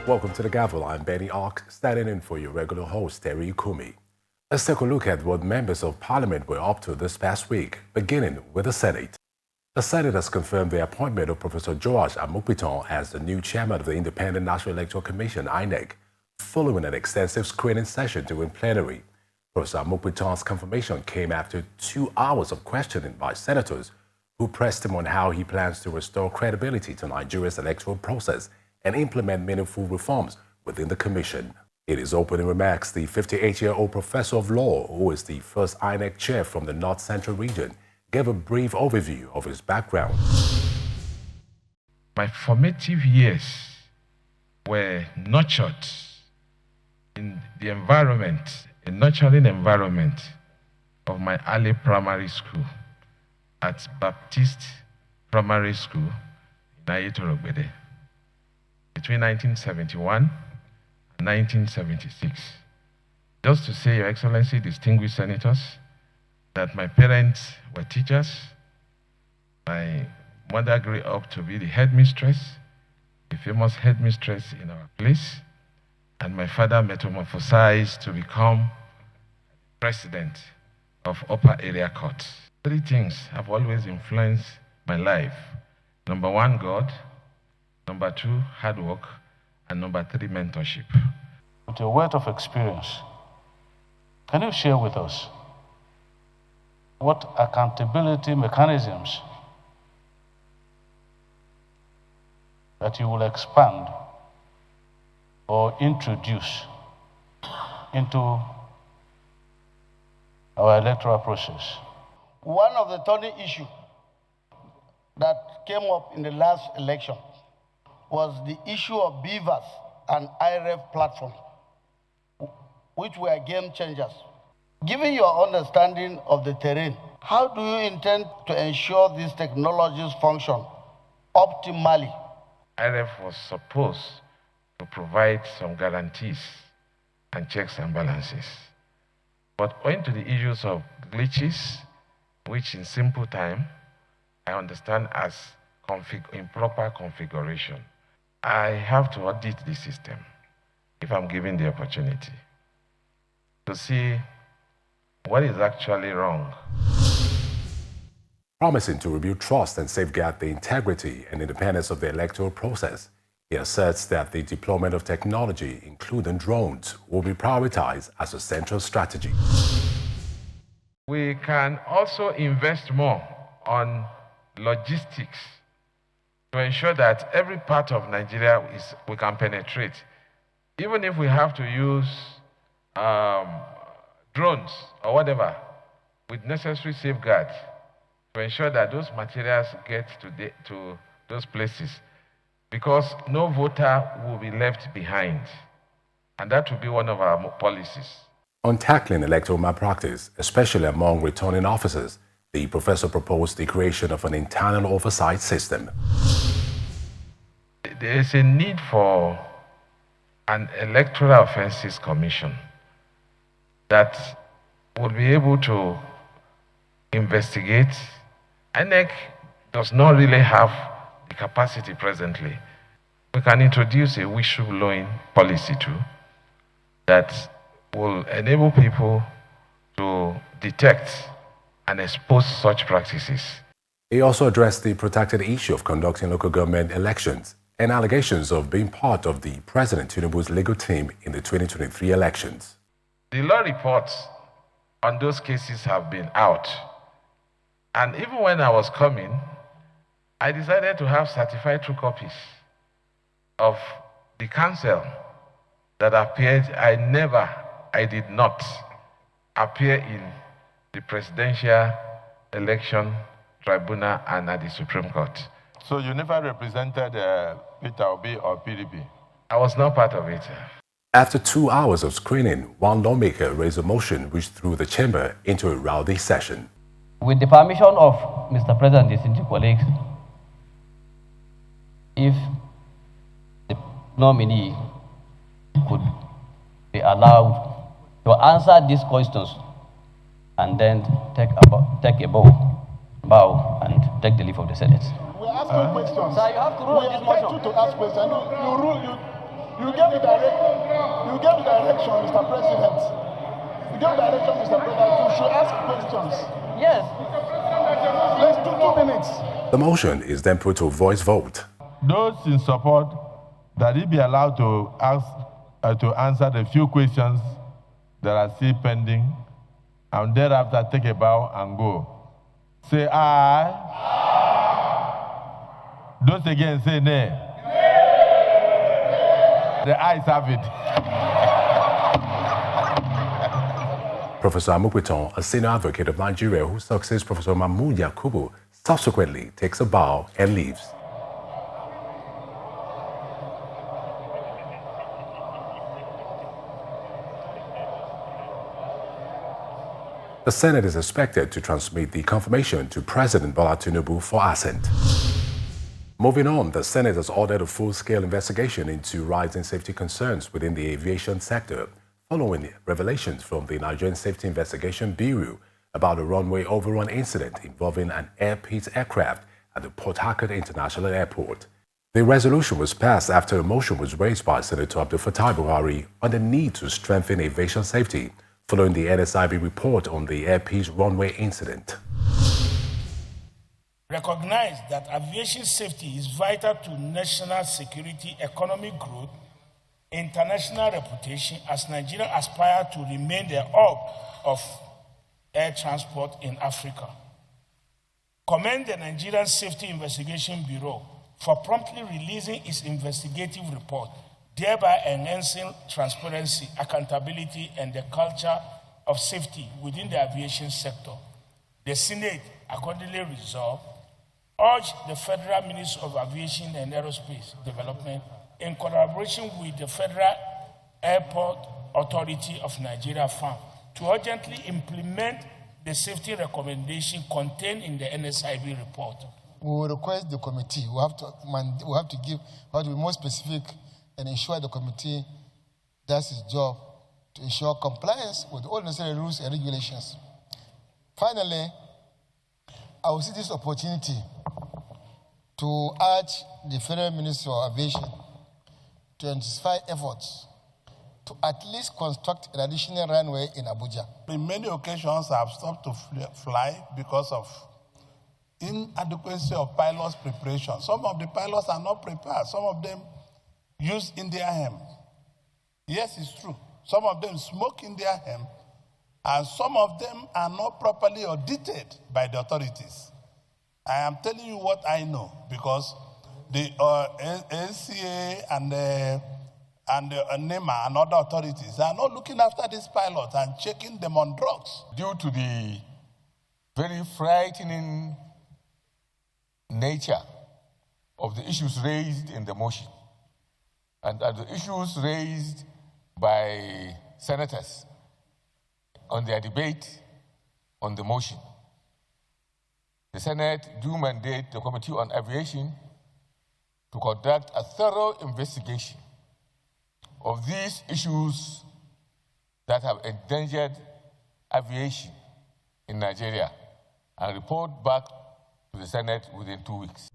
Welcome to the Gavel. I'm Benny Ark, standing in for your regular host, Terry Kumi. Let's take a look at what members of Parliament were up to this past week, beginning with the Senate. The Senate has confirmed the appointment of Professor George Amupitan as the new chairman of the Independent National Electoral Commission, Inec, following an extensive screening session during plenary. Professor Amupitan's confirmation came after 2 hours of questioning by senators who pressed him on how he plans to restore credibility to Nigeria's electoral process and implement meaningful reforms within the commission. In his opening remarks, the 58-year-old professor of law, who is the first Inec chair from the North Central region, gave a brief overview of his background. My formative years were nurtured in the environment, a nurturing environment of my early primary school at Baptist Primary School in Electoral, between 1971 and 1976. Just to say, Your Excellency, distinguished senators, that my parents were teachers. My mother grew up to be the headmistress, the famous headmistress in our place, and my father metamorphosized to become president of Upper Area Court. Three things have always influenced my life. Number one, God. Number two, hard work. And number three, mentorship. With your wealth of experience, can you share with us what accountability mechanisms that you will expand or introduce into our electoral process? One of the thorny issues that came up in the last election was the issue of beavers and IREF platform, which were game changers. Given your understanding of the terrain, how do you intend to ensure these technologies function optimally? IREF was supposed to provide some guarantees and checks and balances. But owing to the issues of glitches, which in simple time, I understand as improper configuration, I have to audit the system if I'm given the opportunity to see what is actually wrong. Promising to rebuild trust and safeguard the integrity and independence of the electoral process, he asserts that the deployment of technology, including drones, will be prioritized as a central strategy. We can also invest more on logistics to ensure that every part of Nigeria we can penetrate. Even if we have to use drones or whatever, with necessary safeguards to ensure that those materials get to those places, because no voter will be left behind. And that will be one of our policies. On tackling electoral malpractice, especially among returning officers, the professor proposed the creation of an internal oversight system. There is a need for an electoral offences commission that will be able to investigate. Inec does not really have the capacity presently. We can introduce a whistleblowing policy too that will enable people to detect and expose such practices. He also addressed the protected issue of conducting local government elections and allegations of being part of the President Tinubu's legal team in the 2023 elections. The law reports on those cases have been out. And even when I was coming, I decided to have certified true copies of the counsel that appeared. I did not appear in the Presidential Election Tribunal and at the Supreme Court. So you never represented Peter Obi or PDP? I was not part of it. After 2 hours of screening, one lawmaker raised a motion which threw the chamber into a rowdy session. With the permission of Mr. President, distinguished colleagues, if the nominee could be allowed to answer these questions and then take a bow and take the leave of the Senate. We're asking questions. Sir, you have to rule on this motion. We expect you to ask questions. You gave the direction, Mr. President. You gave direction, Mr. President. You should ask questions. Yes. Let's do 2 minutes. The motion is then put to a voice vote. Those in support that he be allowed to ask to answer the few questions that are still pending, and thereafter take a bow and go. Say aye. Aye. Those again say nay. Nay. The ayes have it. Professor Amupitan, a senior advocate of Nigeria who succeeds Professor Mahmoud Yakubu, subsequently takes a bow and leaves. The Senate is expected to transmit the confirmation to President Bola Tinubu for assent. Moving on, the Senate has ordered a full-scale investigation into rising safety concerns within the aviation sector, following revelations from the Nigerian Safety Investigation Bureau about a runway overrun incident involving an Air Peace aircraft at the Port Harcourt International Airport. The resolution was passed after a motion was raised by Senator Abdul Fattah Buhari on the need to strengthen aviation safety, following the NSIB report on the Air Peace runway incident. Recognize that aviation safety is vital to national security, economic growth, international reputation, as Nigeria aspires to remain the hub of air transport in Africa. Commend the Nigerian Safety Investigation Bureau for promptly releasing its investigative report, thereby enhancing transparency, accountability, and the culture of safety within the aviation sector. The Senate accordingly resolved, urged the Federal Ministry of Aviation and Aerospace Development, in collaboration with the Federal Airport Authority of Nigeria (FAM), to urgently implement the safety recommendation contained in the NSIB report. We will request the committee. We have to be more specific and ensure the committee does its job to ensure compliance with all necessary rules and regulations. Finally, I will see this opportunity to urge the Federal Ministry of Aviation to intensify efforts to at least construct an additional runway in Abuja. In many occasions, I have stopped to fly because of inadequacy of pilots' preparation. Some of the pilots are not prepared. Some of them use India hemp. Yes, it's true. Some of them smoke India hemp, and some of them are not properly audited by the authorities. I am telling you what I know, because the NCA and NEMA and other authorities are not looking after these pilots and checking them on drugs. Due to the very frightening nature of the issues raised in the motion, and the issues raised by senators on their debate on the motion, the Senate do mandate the Committee on Aviation to conduct a thorough investigation of these issues that have endangered aviation in Nigeria and report back to the Senate within 2 weeks.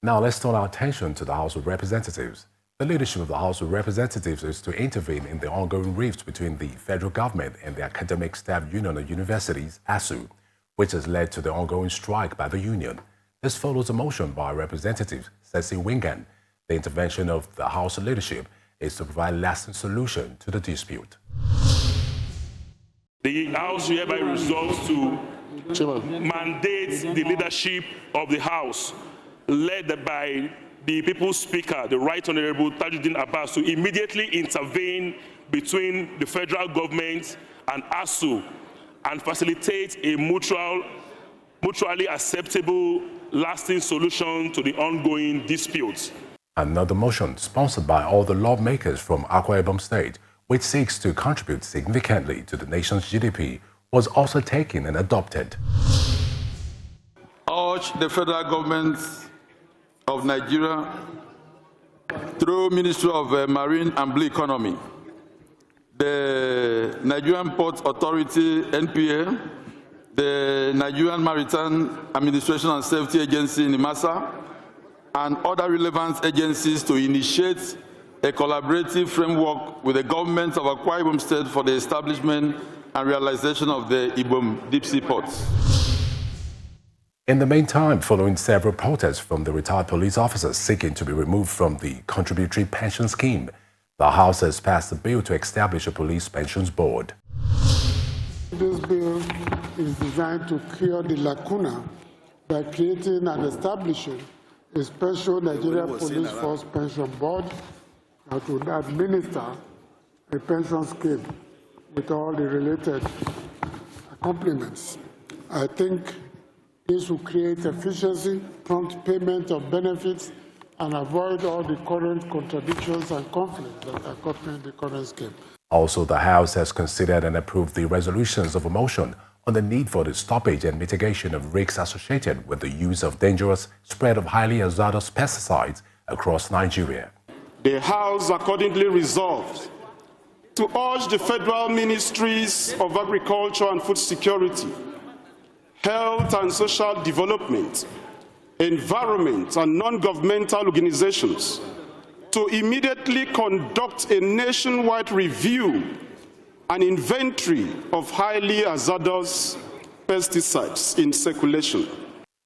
Now let's turn our attention to the House of Representatives. The leadership of the House of Representatives is to intervene in the ongoing rift between the federal government and the Academic Staff Union of Universities, ASU, which has led to the ongoing strike by the union. This follows a motion by Representative Ceci Wingan. The intervention of the House leadership is to provide lasting solution to the dispute. The House hereby resolves to mandate the leadership of the House, led by the People's Speaker, the Right Honorable Tajuddin Abbas, to immediately intervene between the federal government and ASU and facilitate a mutually acceptable, lasting solution to the ongoing disputes. Another motion sponsored by all the lawmakers from Akwa Ibom State, which seeks to contribute significantly to the nation's GDP, was also taken and adopted. Urge the federal government of Nigeria, through Ministry of Marine and Blue Economy, the Nigerian Port Authority, NPA, the Nigerian Maritime Administration and Safety Agency, NIMASA, and other relevant agencies to initiate a collaborative framework with the government of Akwa Ibom State for the establishment and realization of the Ibom deep sea ports. In the meantime, following several protests from the retired police officers seeking to be removed from the contributory pension scheme, the House has passed a bill to establish a police pensions board. This bill is designed to clear the lacuna by creating and establishing a special Nigeria Police Force Pension Board that would administer a pension scheme with all the related accompaniments. I think this will create efficiency, prompt payment of benefits, and avoid all the current contradictions and conflicts that accompany the current scheme. Also, the House has considered and approved the resolutions of a motion on the need for the stoppage and mitigation of risks associated with the use of dangerous spread of highly hazardous pesticides across Nigeria. The House accordingly resolved to urge the federal ministries of Agriculture and Food Security, Health and Social Development, Environment and non-governmental organizations to immediately conduct a nationwide review and inventory of highly hazardous pesticides in circulation.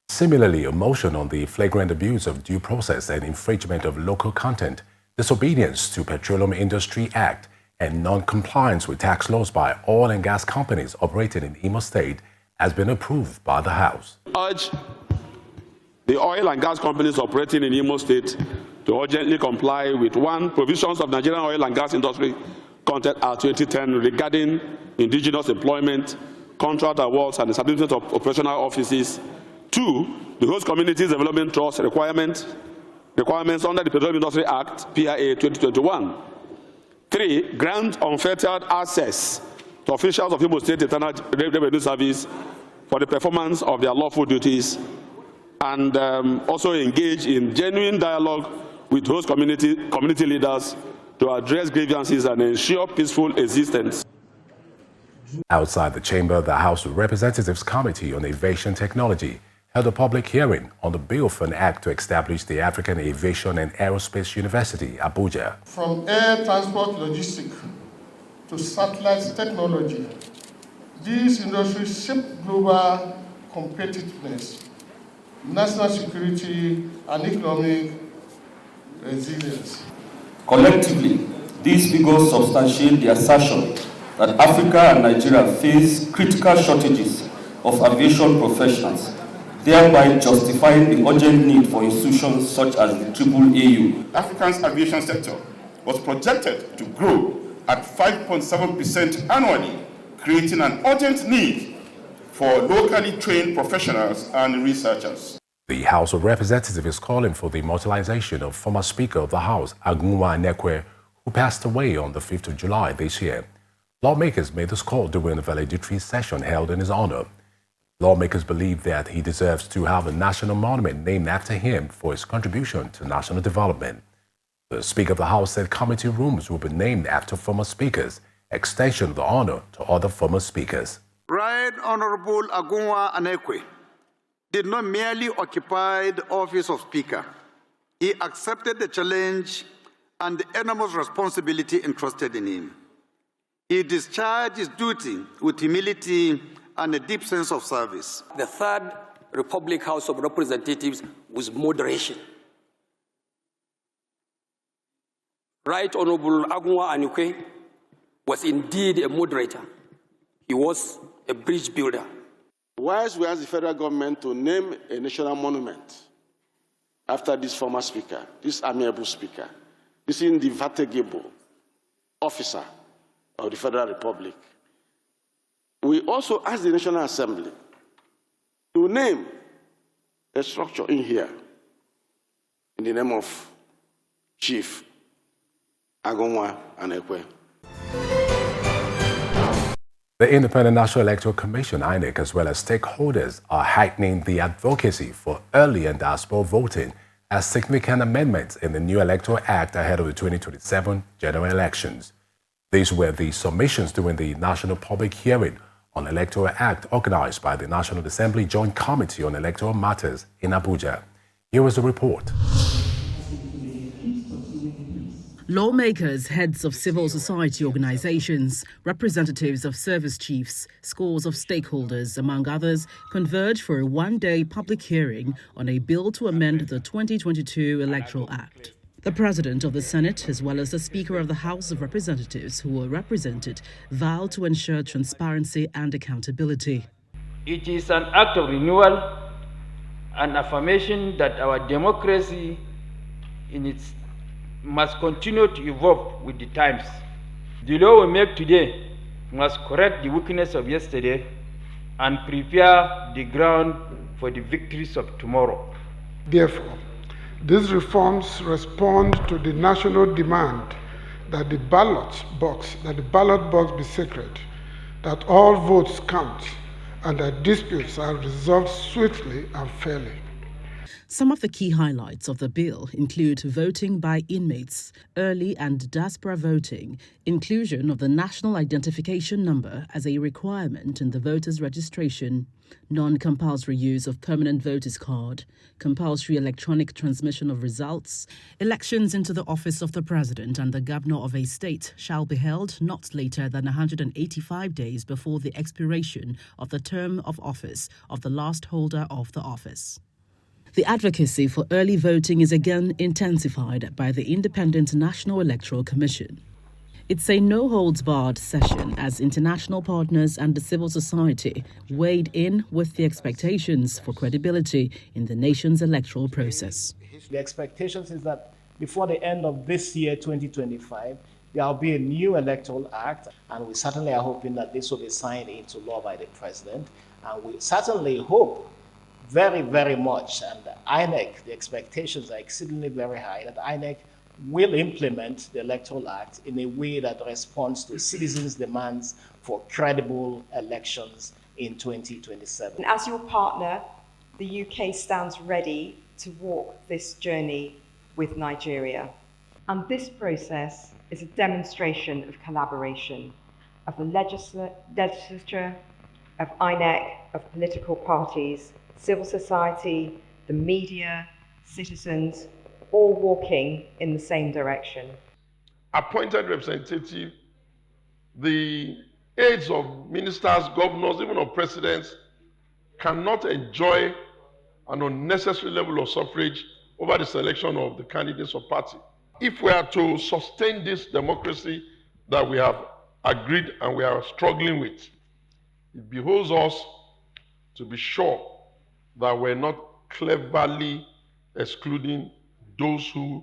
Similarly, a motion on the flagrant abuse of due process and infringement of local content, disobedience to Petroleum Industry Act, and non-compliance with tax laws by oil and gas companies operating in Imo State has been approved by the House. Urge the oil and gas companies operating in Imo State to urgently comply with 1. Provisions of Nigerian Oil and Gas Industry Content Act 2010 regarding indigenous employment, contract awards, and establishment of operational offices. 2. The Host Communities Development Trust requirements under the Petroleum Industry Act, PIA 2021. 3. Grant unfettered access to officials of Imo State Internal Revenue Service for the performance of their lawful duties, and also engage in genuine dialogue with host community leaders to address grievances and ensure peaceful existence. Outside the chamber, the House of Representatives Committee on Aviation Technology held a public hearing on the bill for an act to establish the African Aviation and Aerospace University, Abuja. From air transport logistics to satellite technology, these industries shape global competitiveness, national security, and economic resilience. Collectively, these figures substantiate the assertion that Africa and Nigeria face critical shortages of aviation professionals, thereby justifying the urgent need for institutions such as the AAAU. Africa's aviation sector was projected to grow at 5.7% annually, creating an urgent need for locally trained professionals and researchers. The House of Representatives is calling for the immortalization of former Speaker of the House, Agunwa Inec, who passed away on the 5th of July this year. Lawmakers made this call during a valedictory session held in his honor. Lawmakers believe that he deserves to have a national monument named after him for his contribution to national development. The Speaker of the House said committee rooms will be named after former speakers, extension of the honor to other former speakers. Right Honorable Agunwa Inec did not merely occupy the office of Speaker. He accepted the challenge and the enormous responsibility entrusted in him. He discharged his duty with humility and a deep sense of service. The Third Republic House of Representatives with moderation. Right Honorable Agunwa Inec was indeed a moderator. He was a bridge builder. Whilst we ask the federal government to name a national monument after this former speaker, this amiable speaker, this indefatigable officer of the Federal Republic, we also ask the National Assembly to name a structure in here in the name of Chief Agunwa Inec. The Independent National Electoral Commission, INEC, as well as stakeholders are heightening the advocacy for early and diaspora voting as significant amendments in the new Electoral Act ahead of the 2027 general elections. These were the submissions during the National Public Hearing on Electoral Act organized by the National Assembly Joint Committee on Electoral Matters in Abuja. Here is the report. Lawmakers, heads of civil society organizations, representatives of service chiefs, scores of stakeholders, among others, converge for a one-day public hearing on a bill to amend the 2022 Electoral Act. The President of the Senate, as well as the Speaker of the House of Representatives, who were represented, vowed to ensure transparency and accountability. It is an act of renewal, an affirmation that our democracy must continue to evolve with the times. The law we make today must correct the weakness of yesterday and prepare the ground for the victories of tomorrow. Therefore, these reforms respond to the national demand that the ballot box be sacred, that all votes count, and that disputes are resolved swiftly and fairly. Some of the key highlights of the bill include voting by inmates, early and diaspora voting, inclusion of the national identification number as a requirement in the voters' registration, non-compulsory use of permanent voters card, compulsory electronic transmission of results. Elections into the office of the President and the Governor of a state shall be held not later than 185 days before the expiration of the term of office of the last holder of the office. The advocacy for early voting is again intensified by the Independent National Electoral Commission. It's a no-holds-barred session as international partners and the civil society weighed in with the expectations for credibility in the nation's electoral process. The expectations is that before the end of this year, 2025, there will be a new electoral act, and we certainly are hoping that this will be signed into law by the President, and we certainly hope very, very much, and Inec, the expectations are exceedingly very high, that Inec will implement the Electoral Act in a way that responds to citizens' demands for credible elections in 2027. As your partner, the UK stands ready to walk this journey with Nigeria. And this process is a demonstration of collaboration of the legislature, of Inec, of political parties, civil society, the media, citizens, all walking in the same direction. Appointed representative, the aides of ministers, governors, even of presidents, cannot enjoy an unnecessary level of suffrage over the selection of the candidates of party. If we are to sustain this democracy that we have agreed and we are struggling with, it behoves us to be sure that we're not cleverly excluding those who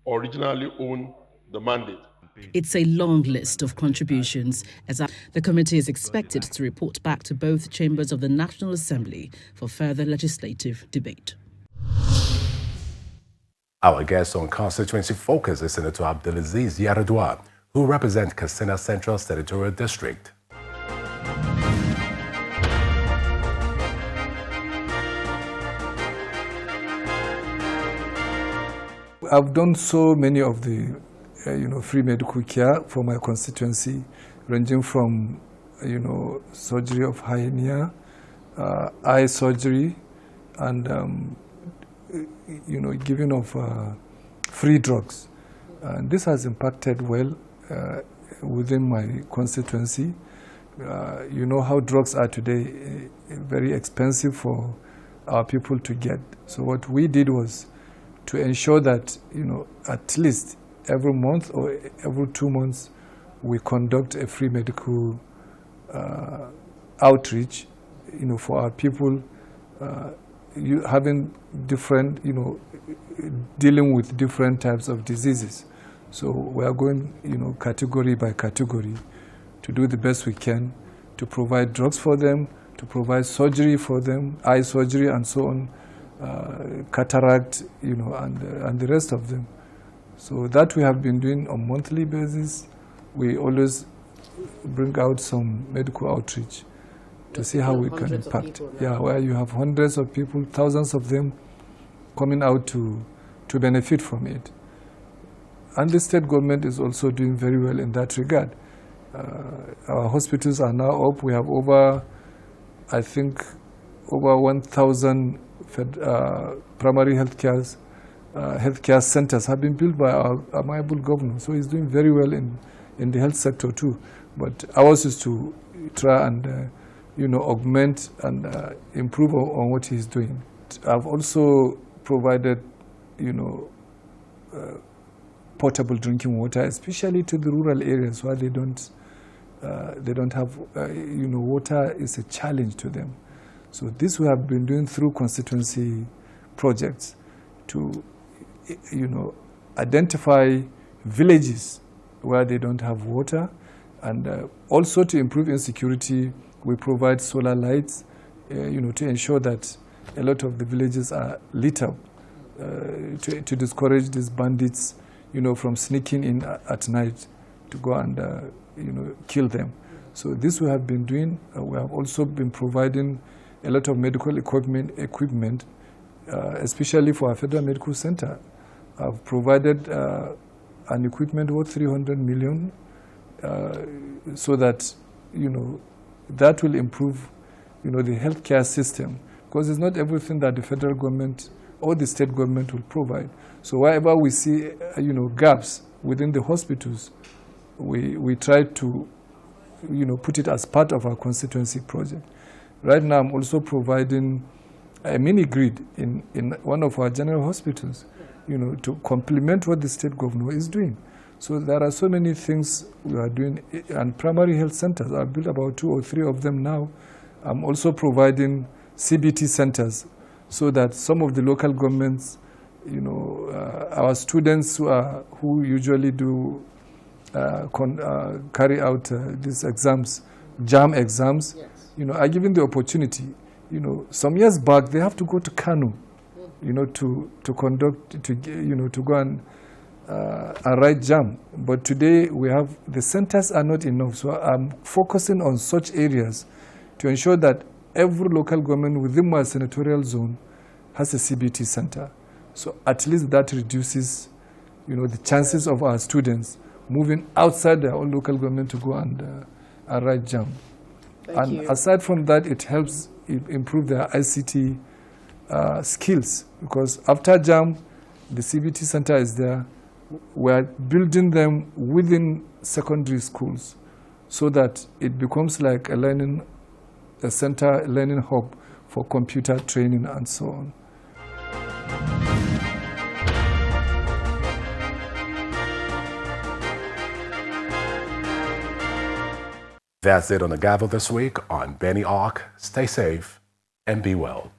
originally own the mandate. It's a long list of contributions, as the committee is expected to report back to both chambers of the National Assembly for further legislative debate. Our guest on Constituency Focus is Senator Abdulaziz Yaradua, who represents Katsina Central Senatorial District. I've done so many of the free medical care for my constituency, ranging from surgery of hernia, eye surgery, and giving of free drugs. And this has impacted well within my constituency. You know how drugs are today, very expensive for our people to get. So what we did was to ensure that, at least every month or every 2 months, we conduct a free medical outreach, for our people, having different, dealing with different types of diseases. So we are going, category by category to do the best we can to provide drugs for them, to provide surgery for them, eye surgery and so on. Cataract, and the rest of them. So that we have been doing on a monthly basis. We always bring out some medical outreach to see how we can impact. Yeah, where you have hundreds of people, thousands of them coming out to benefit from it. And the state government is also doing very well in that regard. Our hospitals are now up. We have over 1,000 primary healthcare centers have been built by our amiable governor. So he's doing very well in the health sector too. But ours is to try and augment and improve on what he's doing. I've also provided potable drinking water, especially to the rural areas where they don't have water is a challenge to them. So this we have been doing through constituency projects to identify villages where they don't have water, and also to improve insecurity. We provide solar lights, to ensure that a lot of the villages are lit up, to discourage these bandits, from sneaking in at night to go and, kill them. So this we have been doing. We have also been providing a lot of medical equipment, especially for our Federal Medical Center. I've provided an equipment worth 300 million, so that, that will improve, the healthcare system, because it's not everything that the federal government or the state government will provide. So wherever we see, gaps within the hospitals, we try to, put it as part of our constituency project. Right now, I'm also providing a mini grid in one of our general hospitals, to complement what the state governor is doing. So there are so many things we are doing, and primary health centers. I've built about 2 or 3 of them now. I'm also providing CBT centers, so that some of the local governments, our students who usually do carry out these exams, JAM exams, are given the opportunity. Some years back they have to go to Kano, to conduct, to go and write JAM. But today we have, the centers are not enough. So I'm focusing on such areas to ensure that every local government within my senatorial zone has a CBT center. So at least that reduces, the chances of our students moving outside their own local government to go and write JAM. And aside from that, it helps improve their ICT skills, because after JAM, the CBT center is there. We're building them within secondary schools, so that it becomes like a learning hub for computer training and so on. That's it on the Gavel this week. I'm Benny Ark. Stay safe and be well.